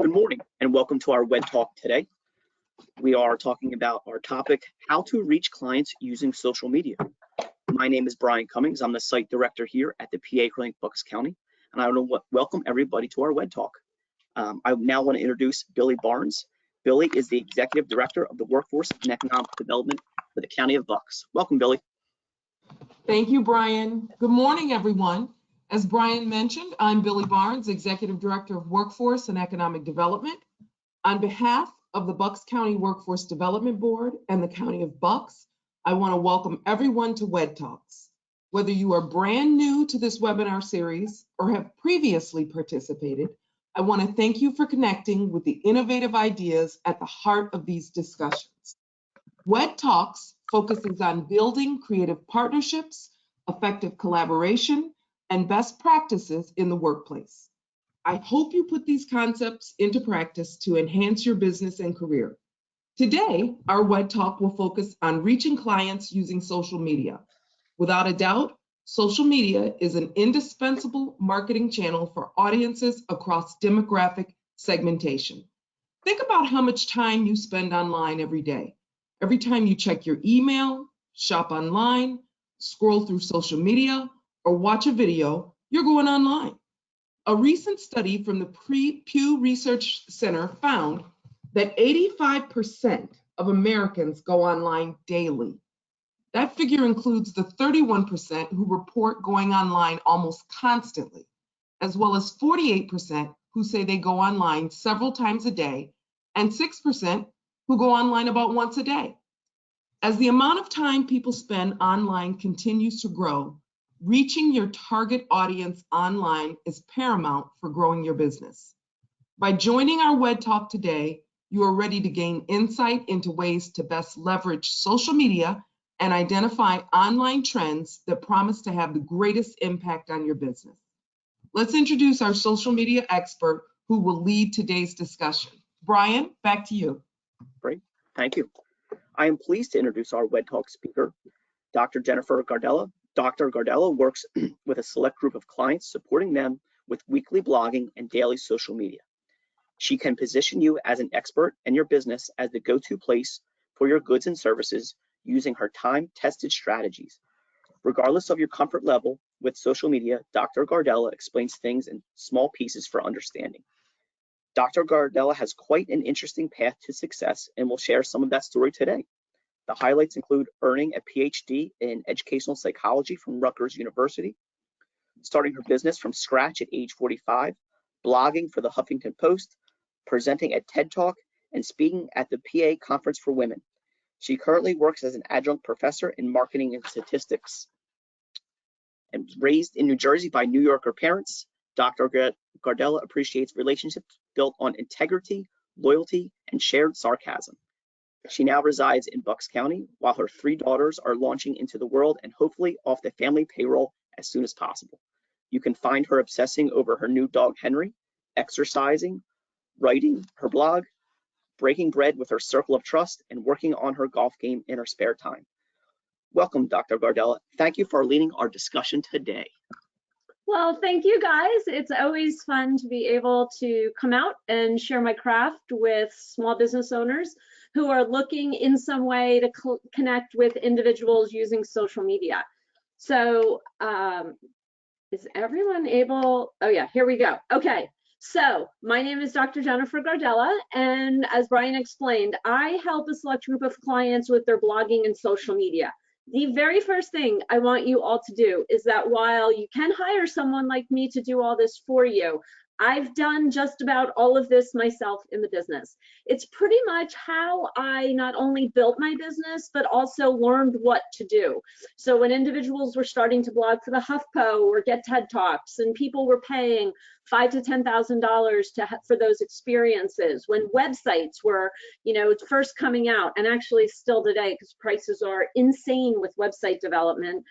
Good morning and welcome to our web talk today. We are talking about our topic, how to reach clients using social media. My name is Brian Cummings. I'm the site director here at the PA Clinic Bucks County, and I want to welcome everybody to our web talk. I now want to introduce Billy Barnes. Billy is the Executive Director of the Workforce and Economic Development for the County of Bucks. Welcome, Billy. Thank you, Brian. Good morning, everyone. As Brian mentioned, I'm Billy Barnes, Executive Director of Workforce and Economic Development. On behalf of the Bucks County Workforce Development Board and the County of Bucks, I want to welcome everyone to Wed Talks. Whether you are brand new to this webinar series or have previously participated, I want to thank you for connecting with the innovative ideas at the heart of these discussions. Wed Talks focuses on building creative partnerships, effective collaboration, and best practices in the workplace. I hope you put these concepts into practice to enhance your business and career. Today, our Wed Talk will focus on reaching clients using social media. Without a doubt, social media is an indispensable marketing channel for audiences across demographic segmentation. Think about how much time you spend online every day. Every time you check your email, shop online, scroll through social media, or watch a video, you're going online. A recent study from the Pew Research Center found that 85% of Americans go online daily. That figure includes the 31% who report going online almost constantly, as well as 48% who say they go online several times a day, and 6% who go online about once a day. As the amount of time people spend online continues to grow, reaching your target audience online is paramount for growing your business. By joining our Wed Talk today, you are ready to gain insight into ways to best leverage social media and identify online trends that promise to have the greatest impact on your business. Let's introduce our social media expert who will lead today's discussion. Brian, back to you. Great, thank you. I am pleased to introduce our Wed Talk speaker, Dr. Jennifer Gardella. Dr. Gardella works with a select group of clients, supporting them with weekly blogging and daily social media. She can position you as an expert and your business as the go-to place for your goods and services using her time-tested strategies. Regardless of your comfort level with social media, Dr. Gardella explains things in small pieces for understanding. Dr. Gardella has quite an interesting path to success and will share some of that story today. The highlights include earning a PhD in educational psychology from Rutgers University, starting her business from scratch at age 45, blogging for the Huffington Post, presenting at TED Talk, and speaking at the PA Conference for Women. She currently works as an adjunct professor in marketing and statistics. And raised in New Jersey by New Yorker parents, Dr. Gardella appreciates relationships built on integrity, loyalty, and shared sarcasm. She now resides in Bucks County while her 3 daughters are launching into the world and hopefully off the family payroll as soon as possible. You can find her obsessing over her new dog, Henry, exercising, writing her blog, breaking bread with her circle of trust, and working on her golf game in her spare time. Welcome, Dr. Gardella. Thank you for leading our discussion today. Well, thank you guys. It's always fun to be able to come out and share my craft with small business owners who are looking in some way to connect with individuals using social media. So is everyone able? Oh yeah, here we go. Okay, so my name is Dr. Jennifer Gardella, and as Brian explained, I help a select group of clients with their blogging and social media. The very first thing I want you all to do is that while you can hire someone like me to do all this for you, I've done just about all of this myself in the business. It's pretty much how I not only built my business, but also learned what to do. So when individuals were starting to blog for the HuffPo or get TED Talks, and people were paying $5,000 to $10,000 for those experiences, when websites were, first coming out, and actually still today, because prices are insane with website development,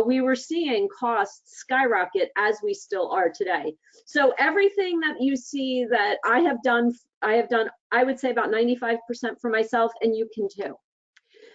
we were seeing costs skyrocket as we still are today. So everything that you see that I have done, I would say about 95% for myself, and you can too.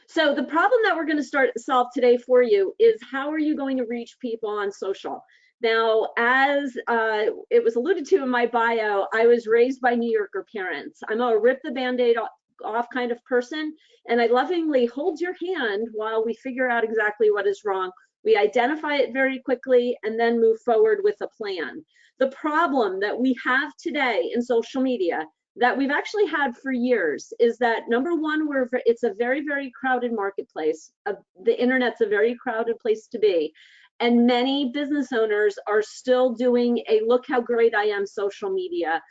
So the problem that we're going to solve today for you is, how are you going to reach people on social? Now, as it was alluded to in my bio, I was raised by New Yorker parents. I'm a rip the Band-Aid off kind of person, and I lovingly hold your hand while we figure out exactly what is wrong. We identify it very quickly and then move forward with a plan. The problem that we have today in social media that we've actually had for years is that, number one, it's a very, very crowded marketplace. The internet's a very crowded place to be. And many business owners are still doing a look how great I am social media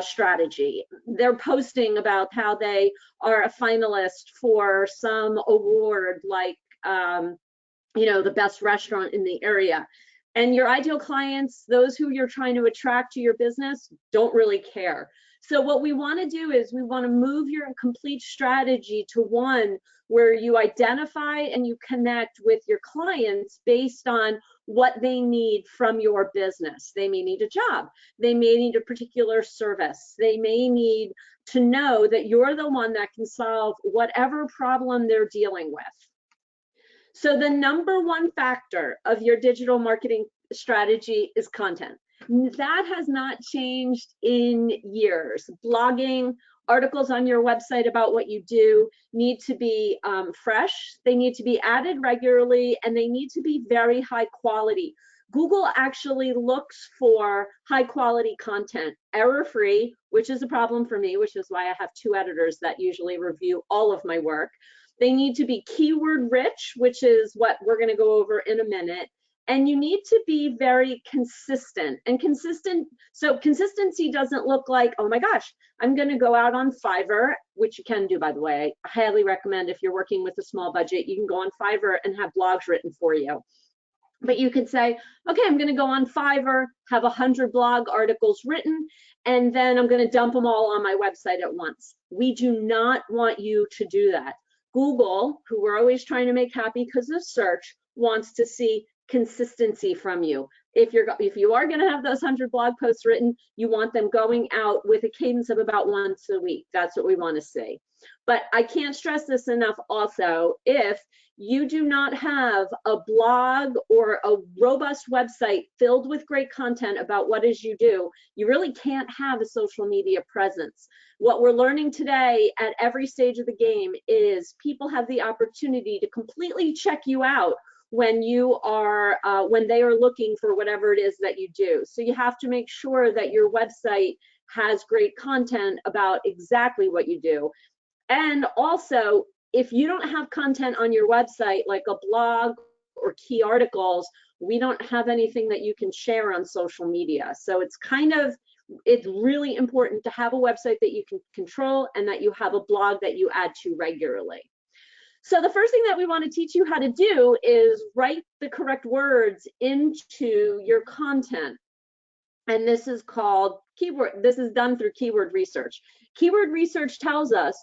strategy. They're posting about how they are a finalist for some award like, the best restaurant in the area. And your ideal clients, those who you're trying to attract to your business, don't really care. So what we want to do is we want to move your complete strategy to one where you identify and you connect with your clients based on what they need from your business. They may need a job. They may need a particular service. They may need to know that you're the one that can solve whatever problem they're dealing with. So the number one factor of your digital marketing strategy is content. That has not changed in years. Blogging, articles on your website about what you do need to be fresh. They need to be added regularly, and they need to be very high quality. Google actually looks for high quality content, error-free, which is a problem for me, which is why I have 2 editors that usually review all of my work. They need to be keyword rich, which is what we're going to go over in a minute. And you need to be very consistent. And so consistency doesn't look like, oh my gosh, I'm going to go out on Fiverr, which you can do, by the way. I highly recommend if you're working with a small budget, you can go on Fiverr and have blogs written for you. But you could say, okay, I'm going to go on Fiverr, have 100 blog articles written, and then I'm going to dump them all on my website at once. We do not want you to do that. Google, who we're always trying to make happy because of search, wants to see consistency from you. If you are going to have those 100 blog posts written, you want them going out with a cadence of about once a week. That's what we want to see. But I can't stress this enough also, if you do not have a blog or a robust website filled with great content about what it is you do, you really can't have a social media presence. What we're learning today at every stage of the game is people have the opportunity to completely check you out when they are looking for whatever it is that you do. So you have to make sure that your website has great content about exactly what you do. And also, if you don't have content on your website, like a blog or key articles, we don't have anything that you can share on social media. So it's really important to have a website that you can control and that you have a blog that you add to regularly. So the first thing that we want to teach you how to do is write the correct words into your content. And this is called keyword. This is done through keyword research. Keyword research tells us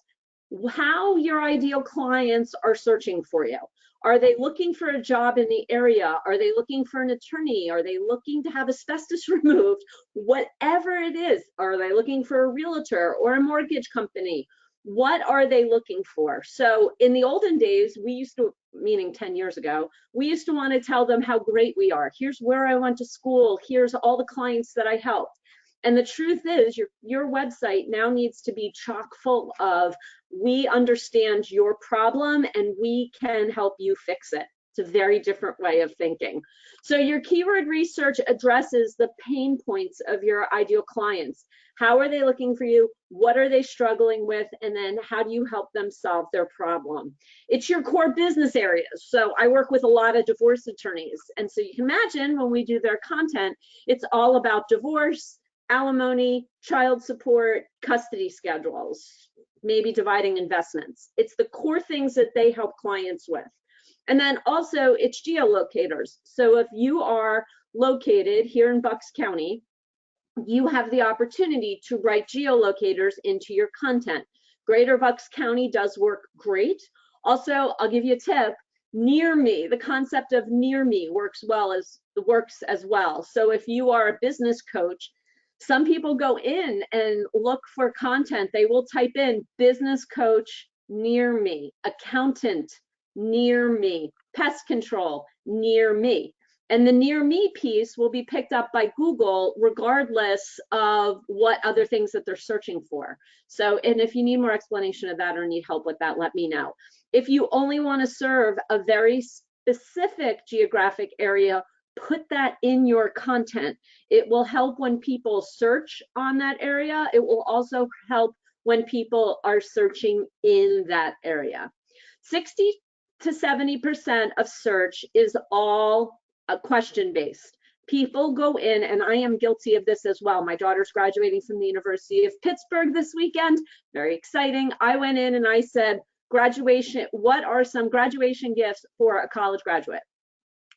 how your ideal clients are searching for you. Are they looking for a job in the area? Are they looking for an attorney? Are they looking to have asbestos removed? Whatever it is, are they looking for a realtor or a mortgage company? What are they looking for? So in the olden days, we used to, meaning 10 years ago, we used to want to tell them how great we are. Here's where I went to school. Here's all the clients that I helped. And the truth is, your website now needs to be chock full of, we understand your problem and we can help you fix it. It's a very different way of thinking. So your keyword research addresses the pain points of your ideal clients. How are they looking for you? What are they struggling with? And then how do you help them solve their problem? It's your core business areas. So I work with a lot of divorce attorneys. And so you can imagine when we do their content, it's all about divorce, alimony, child support, custody schedules, maybe dividing investments. It's the core things that they help clients with. And then also it's geolocators. So if you are located here in Bucks County, you have the opportunity to write geolocators into your content. Greater Bucks County does work great. Also, I'll give you a tip. Near me, the concept of near me works as well. So if you are a business coach, some people go in and look for content. They will type in business coach near me, accountant near me, pest control near me. And the near me piece will be picked up by Google regardless of what other things that they're searching for. So, and if you need more explanation of that or need help with that, let me know. If you only want to serve a very specific geographic area, put that in your content. It will help when people search on that area. It will also help when people are searching in that area. 60 to 70% of search is all question-based. People go in, and I am guilty of this as well. My daughter's graduating from the University of Pittsburgh this weekend. Very exciting. I went in and I said, graduation, what are some graduation gifts for a college graduate?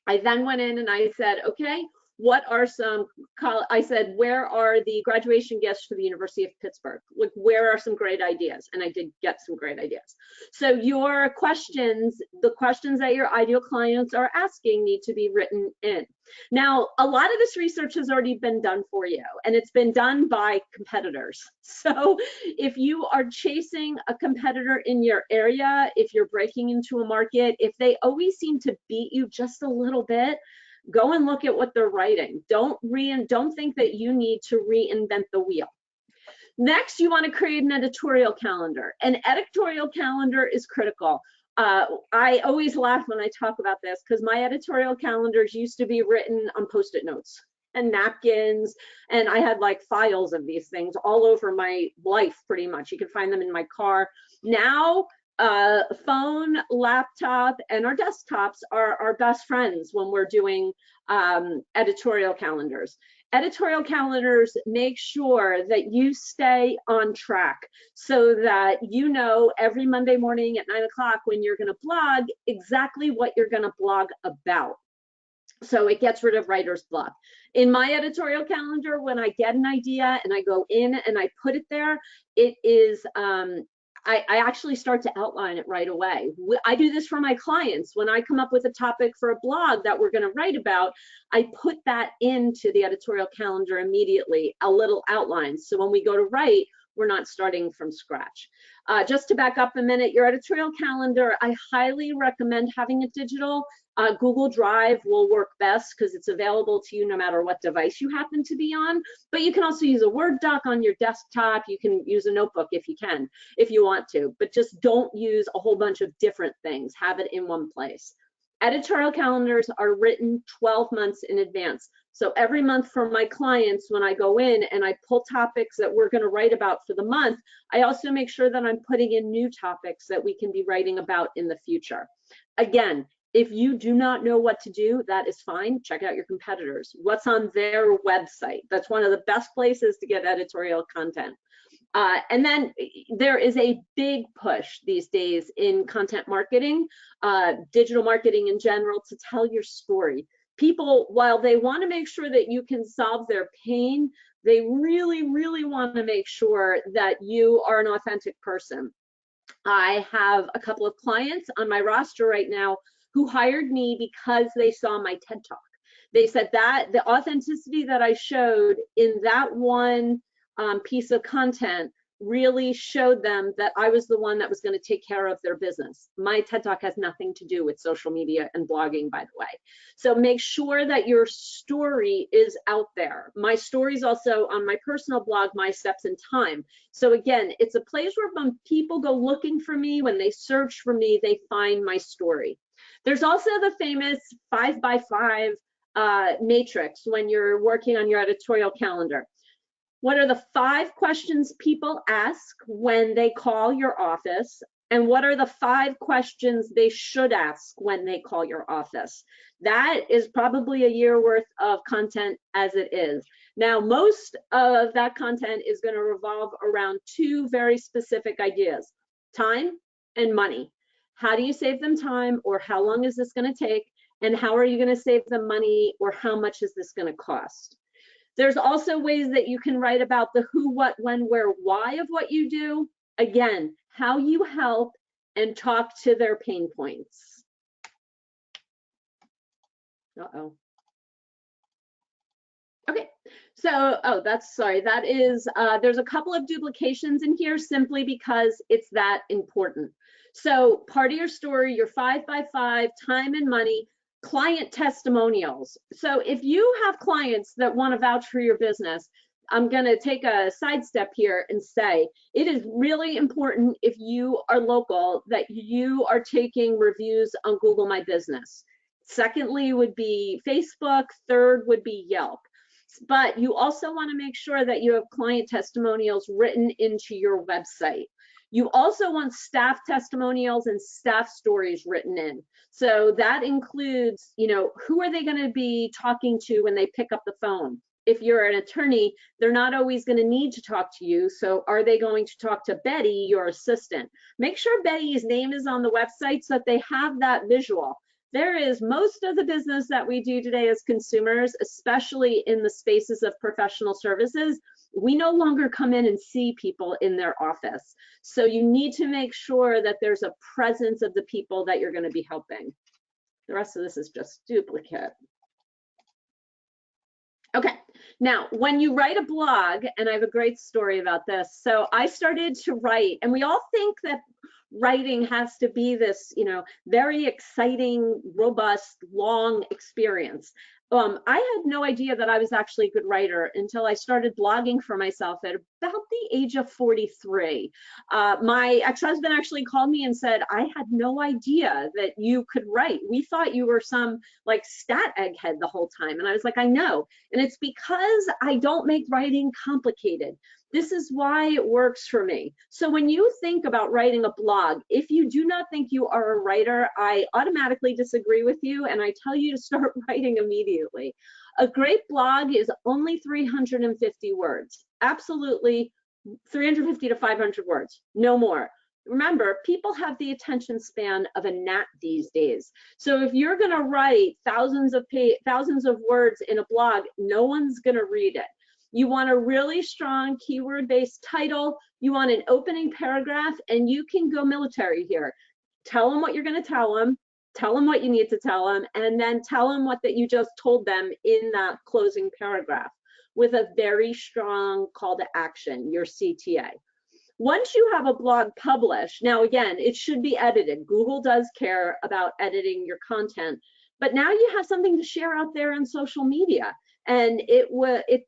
I then went in and I said, okay, what are some, I said, where are the graduation gifts for the University of Pittsburgh? Like, where are some great ideas? And I did get some great ideas. So your questions, the questions that your ideal clients are asking need to be written in. Now, a lot of this research has already been done for you, and it's been done by competitors. So if you are chasing a competitor in your area, if you're breaking into a market, if they always seem to beat you just a little bit, go and look at what they're writing. Don't think that you need to reinvent the wheel. Next, you want to create an editorial calendar. An editorial calendar is critical. I always laugh when I talk about this because my editorial calendars used to be written on Post-it notes and napkins, and I had like files of these things all over my life pretty much. You can find them in my car. Now, phone, laptop, and our desktops are our best friends when we're doing editorial calendars. Editorial calendars make sure that you stay on track so that you know every Monday morning at 9 o'clock when you're going to blog exactly what you're going to blog about. So it gets rid of writer's block. In my editorial calendar, when I get an idea and I go in and I put it there, it is I actually start to outline it right away. I do this for my clients. When I come up with a topic for a blog that we're going to write about, I put that into the editorial calendar immediately, a little outline. So when we go to write, we're not starting from scratch. Just to back up a minute, your editorial calendar, I highly recommend having it digital. Google Drive will work best because it's available to you no matter what device you happen to be on, but you can also use a Word doc on your desktop. You can use a notebook if you want to, but just don't use a whole bunch of different things. Have it in one place. Editorial calendars are written 12 months in advance. So every month for my clients, when I go in and I pull topics that we're going to write about for the month, I also make sure that I'm putting in new topics that we can be writing about in the future. Again, if you do not know what to do, that is fine. Check out your competitors. What's on their website? That's one of the best places to get editorial content. And then there is a big push these days in content marketing, digital marketing in general, to tell your story. People, while they want to make sure that you can solve their pain, they really, really want to make sure that you are an authentic person. I have a couple of clients on my roster right now who hired me because they saw my TED Talk. They said that the authenticity that I showed in that one piece of content really showed them that I was the one that was going to take care of their business. My TED Talk has nothing to do with social media and blogging, by the way. So make sure that your story is out there. My story is also on my personal blog, My Steps in Time. So again, it's a place where when people go looking for me, when they search for me, they find my story. There's also the famous 5x5 matrix when you're working on your editorial calendar. What are the 5 questions people ask when they call your office? And what are the 5 questions they should ask when they call your office? That is probably a year worth of content as it is. Now, most of that content is going to revolve around 2 very specific ideas: time and money. How do you save them time, or how long is this going to take? And how are you going to save them money, or how much is this going to cost? There's also ways that you can write about the who, what, when, where, why of what you do. Again, how you help and talk to their pain points. Uh-oh. Okay, so, that is, there's a couple of duplications in here simply because it's that important. So part of your story, your 5x5, time and money, Client testimonials. So if you have clients that want to vouch for your business, I'm going to take a sidestep here and say it is really important, if you are local, that you are taking reviews on Google My Business. Secondly would be Facebook. Third would be Yelp. But you also want to make sure that you have client testimonials written into your website. You also want staff testimonials and staff stories written in. So that includes, you know, who are they going to be talking to when they pick up the phone? If you're an attorney, they're not always going to need to talk to you. So are they going to talk to Betty, your assistant? Make sure Betty's name is on the website so that they have that visual. There is most of the business that we do today as consumers, especially in the spaces of professional services, we no longer come in and see people in their office. So you need to make sure that there's a presence of the people that you're going to be helping. The rest of this is just duplicate. Okay, now when you write a blog, and I have a great story about this. So I started to write, and we all think that writing has to be this, you know, very exciting, robust, long experience. I had no idea that I was actually a good writer until I started blogging for myself at about the age of 43. My ex-husband actually called me and said, I had no idea that you could write. We thought you were some like stat egghead the whole time. And I was like, I know. And it's because I don't make writing complicated. This is why it works for me. So when you think about writing a blog, if you do not think you are a writer, I automatically disagree with you and I tell you to start writing immediately. A great blog is only 350 words, absolutely 350 to 500 words, no more. Remember, people have the attention span of a gnat these days. So if you're gonna write thousands of words in a blog, no one's gonna read it. You want a really strong keyword-based title. You want an opening paragraph, and you can go military here. Tell them what you're going to tell them what you need to tell them, and then tell them what that you just told them in that closing paragraph with a very strong call to action, your CTA. Once you have a blog published, now again, it should be edited. Google does care about editing your content, but now you have something to share out there in social media. And it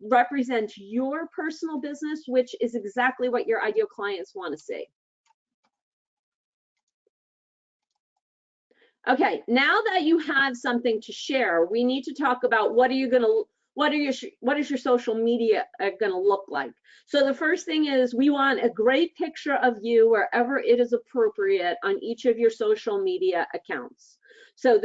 represents your personal business, which is exactly what your ideal clients want to see. Okay, now that you have something to share, we need to talk about what is your social media going to look like. So the first thing is we want a great picture of you wherever it is appropriate on each of your social media accounts. So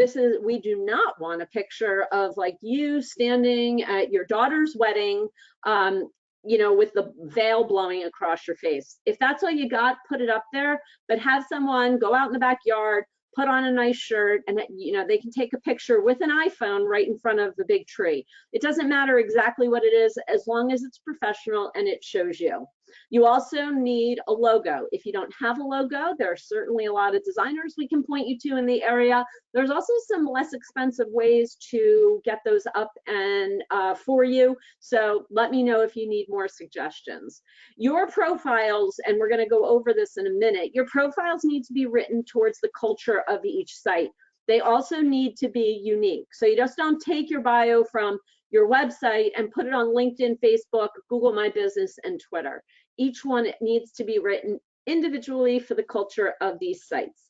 we do not want a picture of like you standing at your daughter's wedding, you know, with the veil blowing across your face. If that's all you got, put it up there, but have someone go out in the backyard, put on a nice shirt, and you know, they can take a picture with an iPhone right in front of the big tree. It doesn't matter exactly what it is, as long as it's professional and it shows you. You also need a logo. If you don't have a logo, there are certainly a lot of designers we can point you to in the area. There's also some less expensive ways to get those up and for you. So let me know if you need more suggestions. Your profiles, and we're going to go over this in a minute, your profiles need to be written towards the culture of each site. They also need to be unique. So you just don't take your bio from your website and put it on LinkedIn, Facebook, Google My Business, and Twitter. Each one needs to be written individually for the culture of these sites.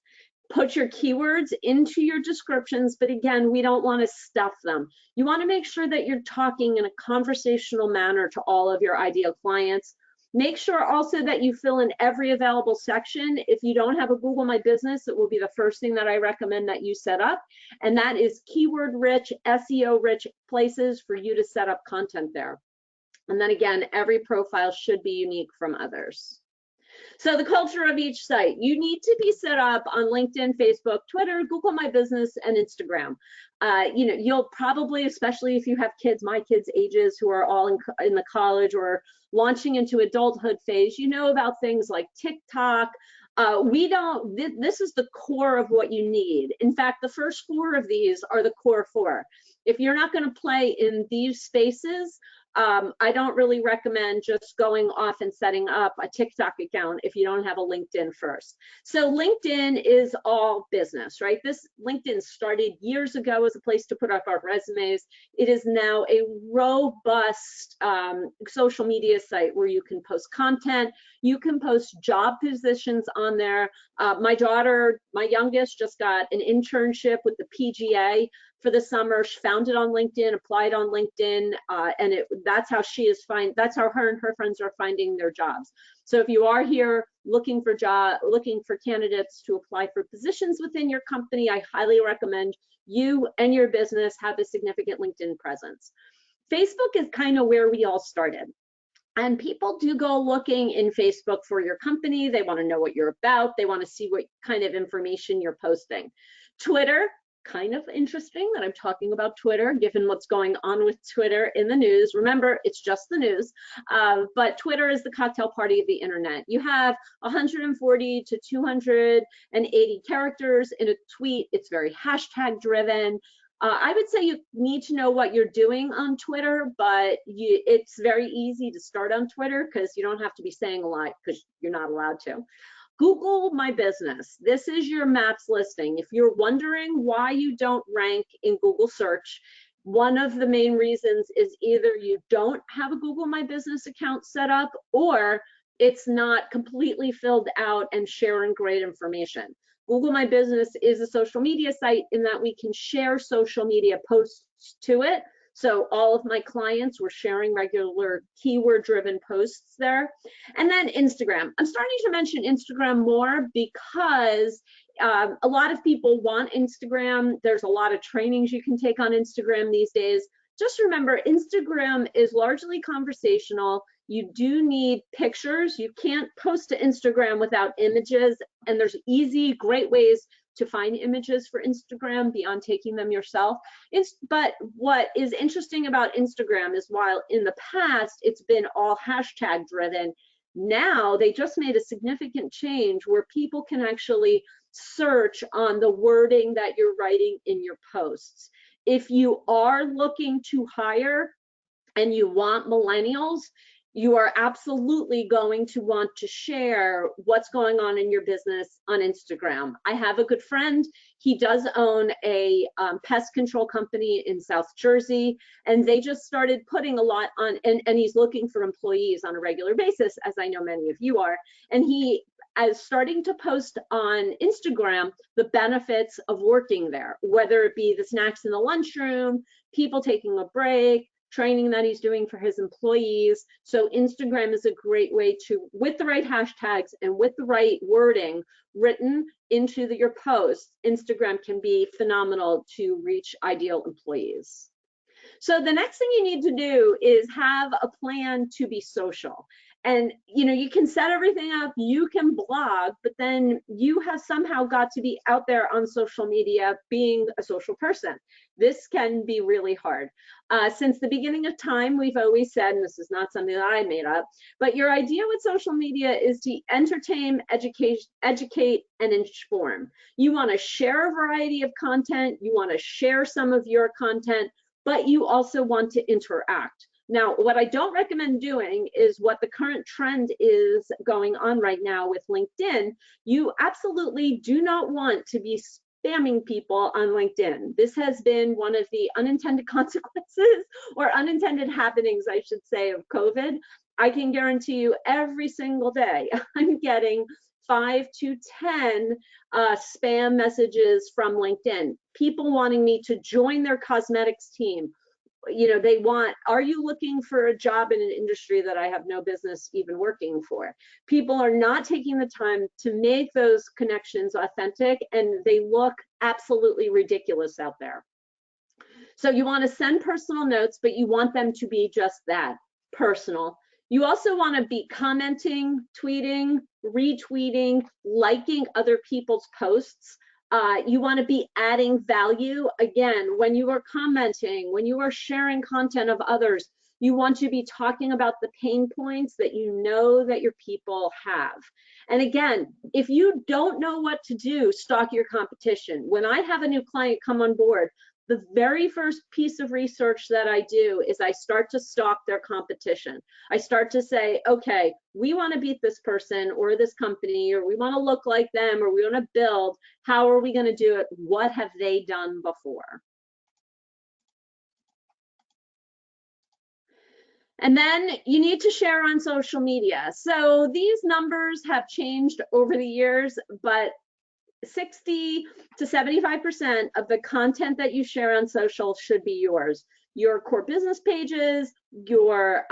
Put your keywords into your descriptions, but again, we don't want to stuff them. You want to make sure that you're talking in a conversational manner to all of your ideal clients. Make sure also that you fill in every available section. If you don't have a Google My Business, it will be the first thing that I recommend that you set up. And that is keyword-rich, SEO-rich places for you to set up content there. And then again, every profile should be unique from others. So the culture of each site, you need to be set up on LinkedIn, Facebook, Twitter, Google My Business, and Instagram. You know, you'll probably, especially if you have kids, my kids' ages who are all in the college or launching into adulthood phase, you know about things like TikTok. This is the core of what you need. In fact, the first 4 of these are the core 4. If you're not going to play in these spaces, I don't really recommend just going off and setting up a TikTok account if you don't have a LinkedIn first. So LinkedIn is all business, right? This LinkedIn started years ago as a place to put up our resumes. It is now a robust social media site where you can post content, you can post job positions on there. My daughter, my youngest, just got an internship with the PGA for the summer. She found it on LinkedIn, applied on LinkedIn, and that's how that's how her and her friends are finding their jobs. So if you are here looking for candidates to apply for positions within your company, I highly recommend you and your business have a significant LinkedIn presence. Facebook is kind of where we all started. And people do go looking in Facebook for your company. They want to know what you're about. They want to see what kind of information you're posting. Twitter, kind of interesting that I'm talking about Twitter, given what's going on with Twitter in the news. Remember, it's just the news, but Twitter is the cocktail party of the internet. You have 140 to 280 characters in a tweet. It's very hashtag driven. I would say you need to know what you're doing on Twitter, but it's very easy to start on Twitter because you don't have to be saying a lot because you're not allowed to. Google My Business. This is your maps listing. If you're wondering why you don't rank in Google search, one of the main reasons is either you don't have a Google My Business account set up or it's not completely filled out and sharing great information. Google My Business is a social media site in that we can share social media posts to it. So all of my clients were sharing regular keyword-driven posts there. And then Instagram. I'm starting to mention Instagram more because a lot of people want Instagram. There's a lot of trainings you can take on Instagram these days. Just remember, Instagram is largely conversational. You do need pictures. You can't post to Instagram without images, and there's easy, great ways to find images for Instagram beyond taking them yourself. But what is interesting about Instagram is while in the past it's been all hashtag driven, now they just made a significant change where people can actually search on the wording that you're writing in your posts. If you are looking to hire and you want millennials, you are absolutely going to want to share what's going on in your business on Instagram. I have a good friend. He does own a pest control company in South Jersey, and they just started putting a lot on, and he's looking for employees on a regular basis, as I know many of you are. And he is starting to post on Instagram the benefits of working there, whether it be the snacks in the lunchroom, people taking a break, training that he's doing for his employees. So Instagram is a great way to, with the right hashtags and with the right wording written into your posts, Instagram can be phenomenal to reach ideal employees. So the next thing you need to do is have a plan to be social. And you can set everything up, you can blog, but then you have somehow got to be out there on social media being a social person. This can be really hard. Since the beginning of time, we've always said, and this is not something that I made up, but your idea with social media is to entertain, educate, and inform. You want to share a variety of content, you want to share some of your content, but you also want to interact. Now, what I don't recommend doing is what the current trend is going on right now with LinkedIn. You absolutely do not want to be spamming people on LinkedIn. This has been one of the unintended consequences or unintended happenings, I should say, of COVID. I can guarantee you every single day I'm getting 5 to 10 spam messages from LinkedIn. People wanting me to join their cosmetics team. They want, are you looking for a job in an industry that I have no business even working for? People are not taking the time to make those connections authentic, and they look absolutely ridiculous out there. So you want to send personal notes, but you want them to be just that, personal. You also want to be commenting, tweeting, retweeting, liking other people's posts. You want to be adding value. Again, when you are commenting, when you are sharing content of others, you want to be talking about the pain points that you know that your people have. And again, if you don't know what to do, stalk your competition. When I have a new client come on board, the very first piece of research that I do is I start to stalk their competition. I start to say, okay, we want to beat this person or this company, or we want to look like them, or we want to build. How are we going to do it? What have they done before? And then you need to share on social media. So these numbers have changed over the years, but 60 to 75% of the content that you share on social should be yours. Your core business pages, your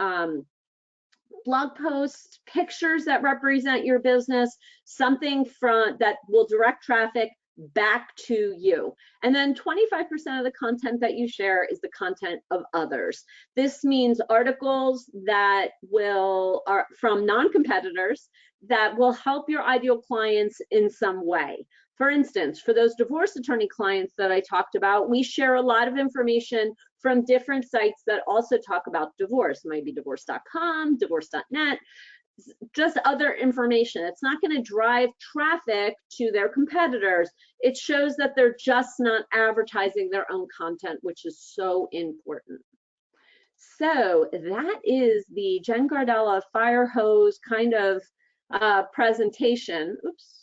blog posts, pictures that represent your business, something from that will direct traffic back to you. And then 25% of the content that you share is the content of others. This means articles that are from non-competitors that will help your ideal clients in some way. For instance, for those divorce attorney clients that I talked about, we share a lot of information from different sites that also talk about divorce. It might be divorce.com, divorce.net, just other information. It's not going to drive traffic to their competitors. It shows that they're just not advertising their own content, which is so important. So that is the Jen Gardella fire hose kind of presentation. Oops.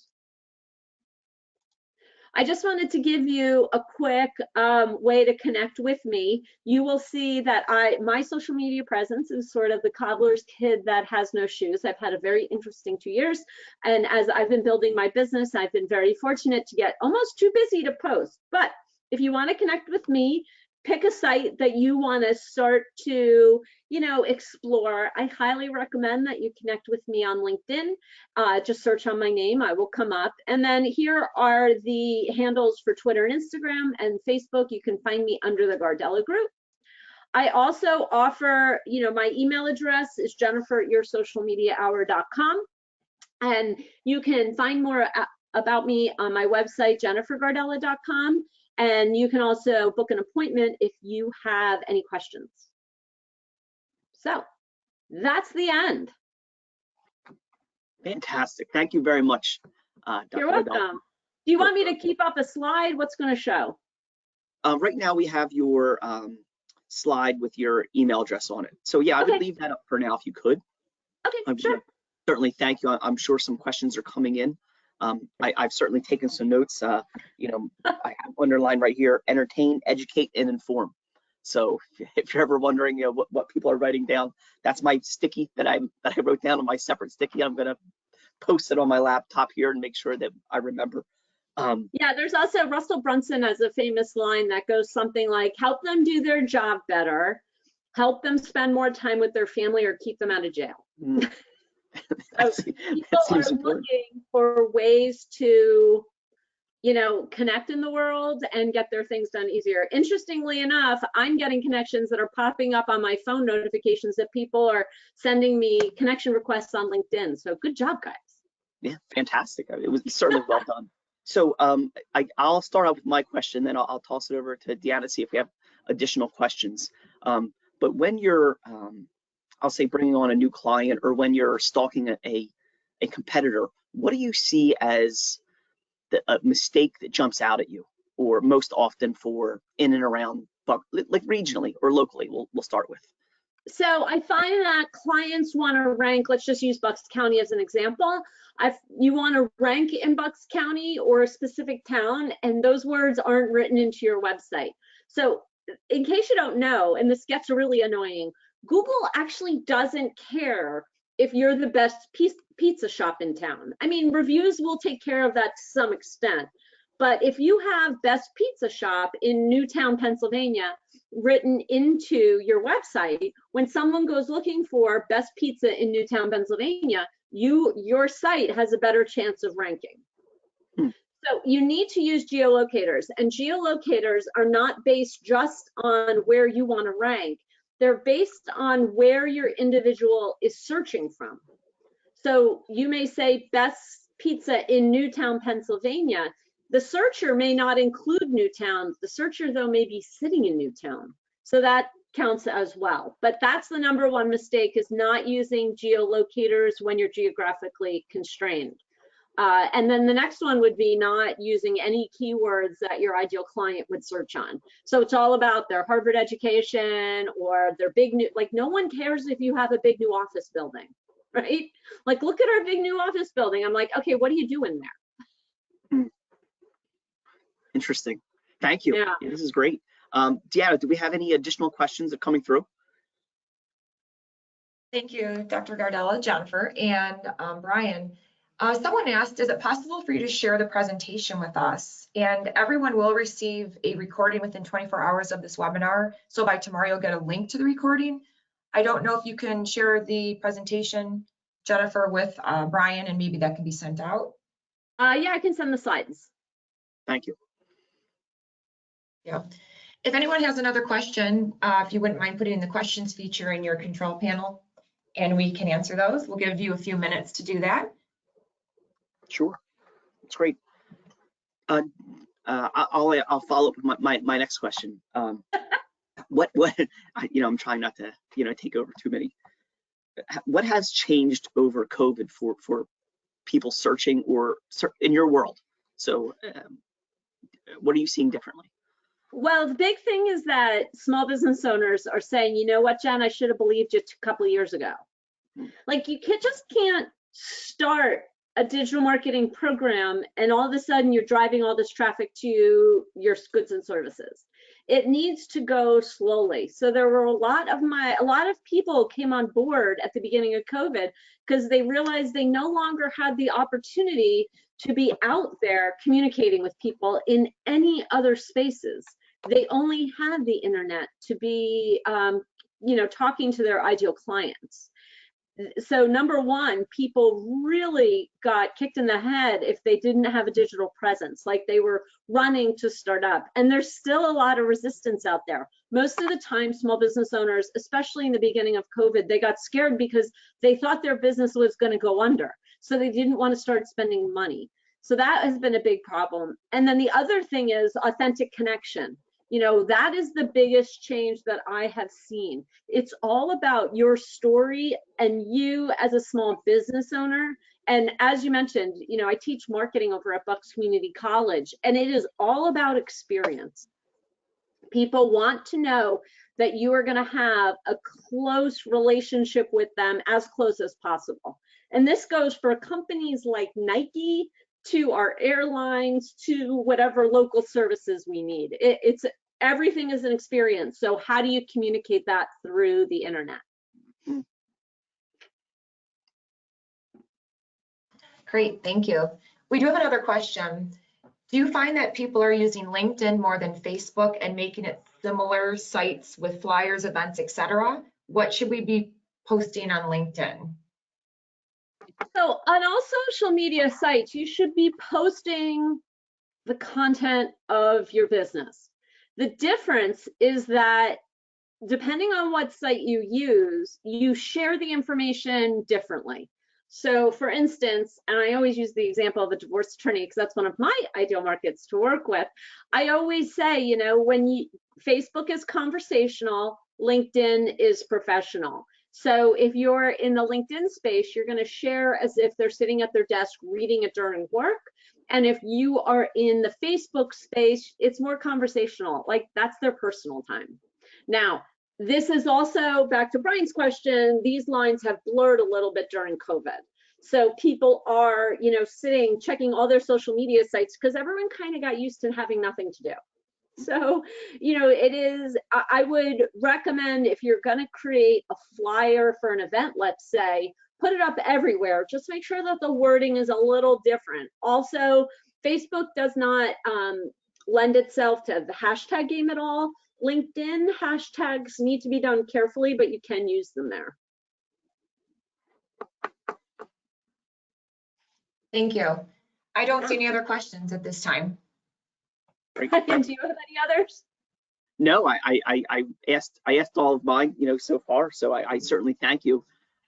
I just wanted to give you a quick way to connect with me. You will see that my social media presence is sort of the cobbler's kid that has no shoes. I've had a very interesting 2 years. And as I've been building my business, I've been very fortunate to get almost too busy to post. But if you want to connect with me, pick a site that you want to start to, explore. I highly recommend that you connect with me on LinkedIn. Just search on my name, I will come up. And then here are the handles for Twitter and Instagram and Facebook. You can find me under the Gardella Group. I also offer, my email address is jennifer@yoursocialmediahour.com. And you can find more about me on my website, jennifergardella.com. And you can also book an appointment if you have any questions. So that's the end. Fantastic. Thank you very much, Dr. You're welcome. Gardella. Do you want me to keep up a slide? What's going to show? Right now we have your slide with your email address on it. So yeah, I would leave that up for now if you could. Okay, sure. Certainly, thank you. I'm sure some questions are coming in. I've certainly taken some notes. I have underlined right here: entertain, educate, and inform. So if you're ever wondering, what people are writing down, that's my sticky that I wrote down on my separate sticky. I'm gonna post it on my laptop here and make sure that I remember. Yeah, there's also Russell Brunson has a famous line that goes something like, "Help them do their job better, help them spend more time with their family, or keep them out of jail." So people are looking for ways to, connect in the world and get their things done easier. Interestingly enough, I'm getting connections that are popping up on my phone notifications that people are sending me connection requests on LinkedIn. So good job, guys. Yeah, fantastic. It was certainly well done. So I'll start off with my question, then I'll toss it over to Deanna to see if we have additional questions. But when you're, I'll say, bringing on a new client, or when you're stalking a competitor, what do you see as a mistake that jumps out at you, or most often for in and around, like regionally or locally? We'll start with. So I find that clients want to rank, let's just use Bucks County as an example. You want to rank in Bucks County or a specific town, and those words aren't written into your website. So in case you don't know, and this gets really annoying, Google actually doesn't care if you're the best pizza shop in town. I mean, reviews will take care of that to some extent. But if you have best pizza shop in Newtown, Pennsylvania, written into your website, when someone goes looking for best pizza in Newtown, Pennsylvania, your site has a better chance of ranking. So you need to use geolocators, and geolocators are not based just on where you want to rank. They're based on where your individual is searching from. So you may say best pizza in Newtown, Pennsylvania. The searcher may not include Newtown. The searcher, though, may be sitting in Newtown. So that counts as well. But that's the #1 mistake, is not using geolocators when you're geographically constrained. And then the next one would be not using any keywords that your ideal client would search on. So it's all about their Harvard education or their big new, like no one cares if you have a big new office building, right? Like look at our big new office building. I'm like, okay, what are you doing there? Interesting. Thank you. Yeah. This is great. Deanna, do we have any additional questions that are coming through? Thank you, Dr. Gardella, Jennifer, and Brian. Someone asked, is it possible for you to share the presentation with us? And everyone will receive a recording within 24 hours of this webinar. So by tomorrow, you'll get a link to the recording. I don't know if you can share the presentation, Jennifer, with Brian, and maybe that can be sent out. Yeah, I can send the slides. Thank you. Yeah. If anyone has another question, if you wouldn't mind putting in the questions feature in your control panel, and we can answer those. We'll give you a few minutes to do that. Sure, that's great. I'll follow up with my next question. What I'm trying not to take over too many. What has changed over COVID for people searching or in your world? So what are you seeing differently? Well, the big thing is that small business owners are saying, you know what, Jen, I should have believed you a couple of years ago. Like you just can't start a digital marketing program and all of a sudden you're driving all this traffic to your goods and services. It needs to go slowly. So there were a lot of people came on board at the beginning of COVID because they realized they no longer had the opportunity to be out there communicating with people in any other spaces. They only had the internet to be, talking to their ideal clients. So number one, people really got kicked in the head if they didn't have a digital presence, like they were running to start up. And there's still a lot of resistance out there. Most of the time, small business owners, especially in the beginning of COVID, they got scared because they thought their business was going to go under. So they didn't want to start spending money. So that has been a big problem. And then the other thing is authentic connection. That is the biggest change that I have seen. It's all about your story and you as a small business owner. And as you mentioned, I teach marketing over at Bucks Community College, and it is all about experience. People want to know that you are going to have a close relationship with them, as close as possible. And this goes for companies like Nike, to our airlines, to whatever local services we need. It's everything is an experience. So how do you communicate that through the internet? Great, thank you. We do have another question. Do you find that people are using LinkedIn more than Facebook and making it similar sites with flyers, events, etc.? What should we be posting on LinkedIn? So on all social media sites, you should be posting the content of your business. The difference is that depending on what site you use, you share the information differently. So for instance, and I always use the example of a divorce attorney because that's one of my ideal markets to work with. I always say, Facebook is conversational, LinkedIn is professional. So if you're in the LinkedIn space, you're going to share as if they're sitting at their desk reading it during work. And if you are in the Facebook space, it's more conversational, like that's their personal time. Now, this is also back to Brian's question, these lines have blurred a little bit during COVID. So people are, sitting, checking all their social media sites because everyone kind of got used to having nothing to do. So, I would recommend if you're going to create a flyer for an event, let's say, put it up everywhere. Just make sure that the wording is a little different. Also, Facebook does not lend itself to the hashtag game at all. LinkedIn hashtags need to be done carefully, but you can use them there. Thank you. I don't see any other questions at this time. Do you have any others? No, I asked all of mine, so far. So I certainly thank you,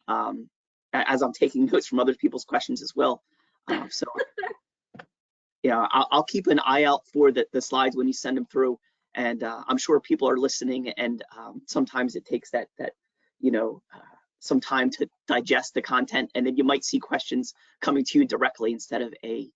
as I'm taking notes from other people's questions as well. I'll keep an eye out for the slides when you send them through, and I'm sure people are listening. And sometimes it takes that some time to digest the content, and then you might see questions coming to you directly instead of a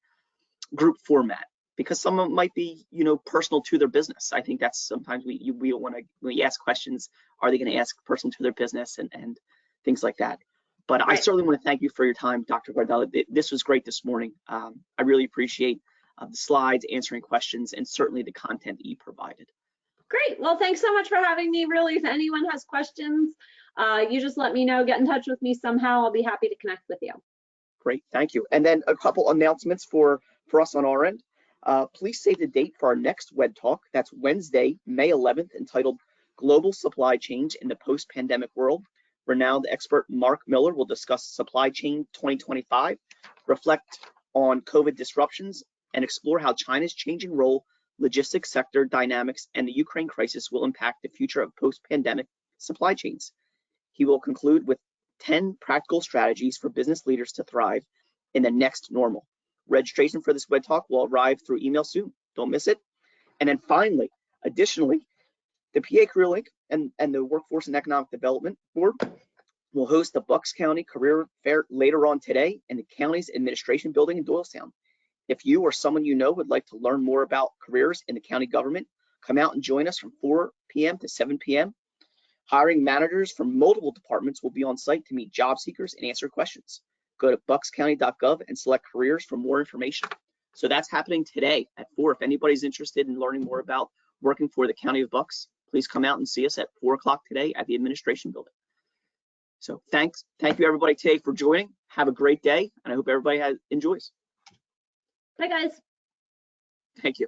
group format, because some of them might be, you know, personal to their business. I think that's sometimes we want to, when you ask questions, are they going to ask personal to their business and things like that. But right. I certainly want to thank you for your time, Dr. Gardella. This was great this morning. I really appreciate the slides, answering questions, and certainly the content that you provided. Great. Well, thanks so much for having me. Really, if anyone has questions, you just let me know, get in touch with me somehow. I'll be happy to connect with you. Great, thank you. And then a couple announcements for us on our end. Please save the date for our next WED Talk. That's Wednesday, May 11th, entitled Global Supply Chains in the Post-Pandemic World. Renowned expert Mark Miller will discuss Supply Chain 2025, reflect on COVID disruptions, and explore how China's changing role, logistics sector dynamics, and the Ukraine crisis will impact the future of post-pandemic supply chains. He will conclude with 10 practical strategies for business leaders to thrive in the next normal. Registration for this WED Talk will arrive through email soon. Don't miss it. And then finally, additionally, the PA Career Link and the Workforce and Economic Development Board will host the Bucks County Career Fair later on today in the county's administration building in Doylestown. If you or someone you know would like to learn more about careers in the county government, come out and join us from 4 p.m. to 7 p.m. Hiring managers from multiple departments will be on site to meet job seekers and answer questions. Go to buckscounty.gov and select careers for more information. So that's happening today at 4. If anybody's interested in learning more about working for the County of Bucks, please come out and see us at 4 o'clock today at the administration building. So thank you everybody today for joining. Have a great day, and I hope everybody enjoys. Bye guys. Thank you.